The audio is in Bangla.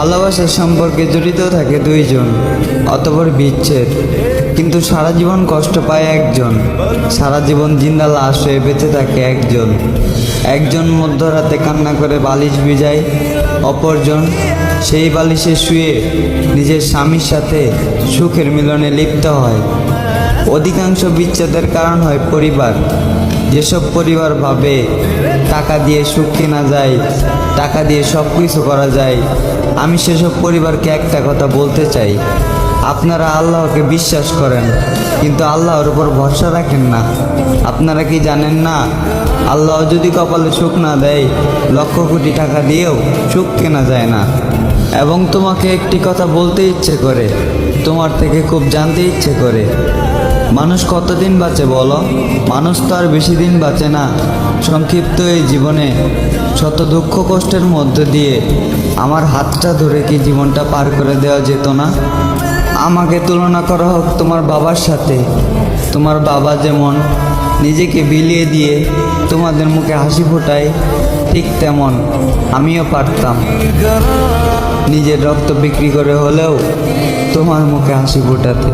ভালোবাসার সম্পর্কে জড়িত থাকে দুইজন, অতঃপর বিচ্ছেদ। কিন্তু সারা জীবন কষ্ট পায় একজন, সারা জীবন জিন্দা লাশ হয়ে বেঁচে থাকে একজন। একজন মধ্যরাতে কান্না করে বালিশ ভিজায়, অপরজন সেই বালিশে শুয়ে নিজের স্বামীর সাথে সুখের মিলনে লিপ্ত হয়। অধিকাংশ বিচ্ছেদের কারণ হয় পরিবার। যেসব পরিবার ভাবে টাকা দিয়ে সুখ কেনা যায়, টাকা দিয়ে সব কিছু করা যায়, আমি সেসব পরিবারকে একটা কথা বলতে চাই, আপনারা আল্লাহকে বিশ্বাস করেন কিন্তু আল্লাহর উপর ভরসা রাখেন না। আপনারা কি জানেন না, আল্লাহ যদি কপালে সুখ না দেয়, লক্ষ কোটি টাকা দিয়েও সুখ কেনা যায় না। এবং তোমাকে একটি কথা বলতে ইচ্ছে করে, তোমার থেকে খুব জানতে ইচ্ছে করে, মানুষ কতদিন বাঁচে বলো? মানুষ তো আর বেশি দিন বাঁচে না। সংক্ষিপ্ত এই জীবনে শত দুঃখ কষ্টের মধ্য দিয়ে আমার হাতটা ধরে কি জীবনটা পার করে দেওয়া যেত না? আমাকে তুলনা করা হোক তোমার বাবার সাথে। তোমার বাবা যেমন নিজেকে বিলিয়ে দিয়ে তোমাদের মুখে হাসি ফোটায়, ঠিক তেমন আমিও পারতাম নিজের রক্ত বিক্রি করে হলেও তোমার মুখে হাসি ফোটাতে।